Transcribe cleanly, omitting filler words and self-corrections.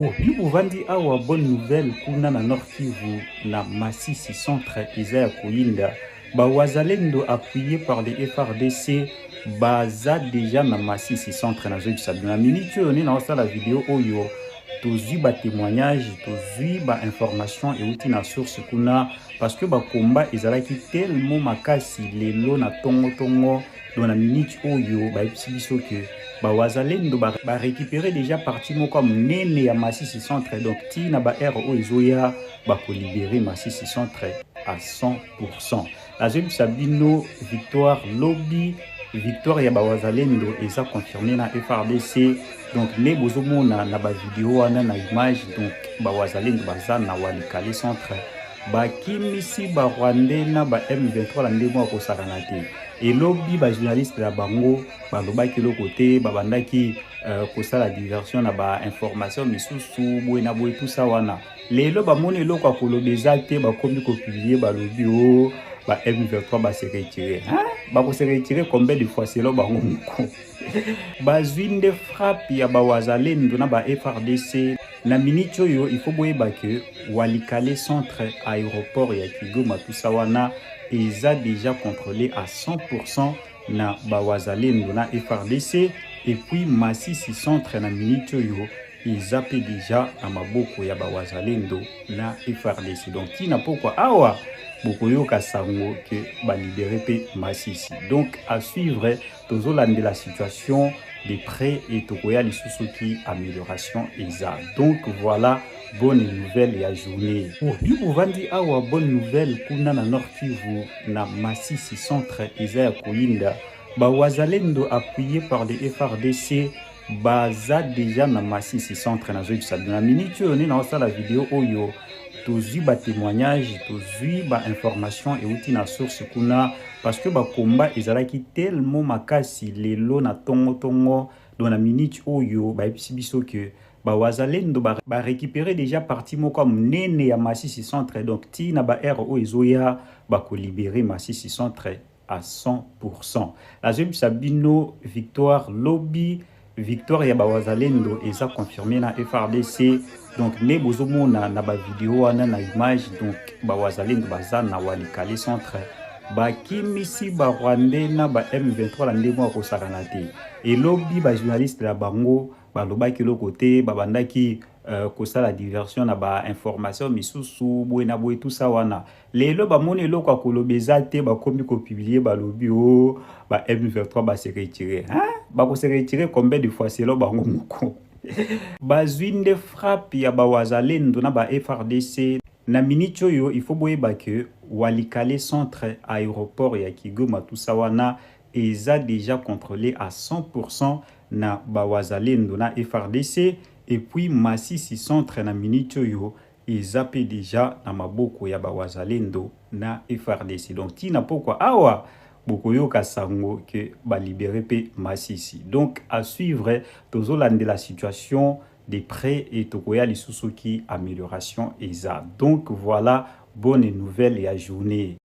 Bivandi awa bonne nouvelle kuna na Nord Kivu na Masisi centre Isaya Koyinda wazalendo appuyé par les FRDC baza déjà na Masisi centre na zoyebisa na minute oyo nde naosala video oyo tozwi témoignage tozwi information euti na source kuna parce que bakomba ezalaki tellement makasi lelo na tongo dans la minute oyo bayebisi biso ke wazalendo récupérer déjà parti moko monene ya Masisi centre donc tina aire oyo ezoya libérer Masisi centre à 100%. Nazoyebisa bino victoire lobby victoire ya wazalendo eza confirmé na FRDC donc ne bozomona na vidéo wana na image donc wazalendo baza na Walikale centre bakimisi Rwandais na M23 la ndemo akosakana te elobi journaliste la bango balobaki lokote babandaki kosala diversion na information misusu boye na boye tout ça wana lelo bamoni eloko akolobeza te bakomi kopublier balobi o M23 se retirer se retirer combien de fois selo bango moko bazwi nde frappe ya wazalendo na FRDC na minute oyo il faut boyeba ke Walikale centre aéroport ya Kigoma tout ça wana eza déjà contrôlé à 100% na wazalendo na FRDC et puis Masisi centre na minute oyo eza pe déjà na maboko ya wazalendo na FRDC donc tina pokwa awa bokoyoka sango ke libéré pe Masisi donc à suivre tozolande la situation de près et tokoya lisusu ki amélioration eza donc voilà bonne nouvelle ya journée bivandi awa bonne nouvelle kuna na Nord Kivu na Masisi centre Isaya Koyinda wazalendo appuyé par les FRDC baza déjà na Masisi centre na zoyebisa na minute oyo nde naosala video oyo tozwi témoignage tozwi information euti na source kuna parce que bakomba ezalaki tellement makasi lelo na tongo dans la minute oyo bayebisi biso ke wazalendo récupérer déjà parti moko monene ya Masisi centre donc tina aire oyo ezoya libérer Masisi centre à 100%. Nazoyebisa bino victoire lobby victoire ya wazalendo eza confirmé na FRDC donc ne bozomona na vidéo wana na image donc wazalendo baza na Walikale centre bakimisi Rwandais na M23 la ndemo akosakana te elobi journaliste la bango balobaki lokote babandaki kosala diversion na information misusu boye na boye tout ça wana lelo bamoni eloko akolobeza te bakomi kopublier balobi o M23 se retirer se retirer combien de fois selo bango moko bazwi nde frappe ya wazalendo na FRDC na minute oyo il faut boyeba ke Walikale centre aéroport ya Kigoma tout ça wana eza déjà contrôlé à 100% na wazalendo na FRDC et puis Masisi centre na minute oyo eza pe déjà na maboko ya wazalendo na FRDC donc tina pokwa awa bokoyoka sango ke libéré pe Masisi donc à suivre tozolande la situation de près et tokoya lisusu ki amélioration eza donc voilà bonne nouvelle ya journée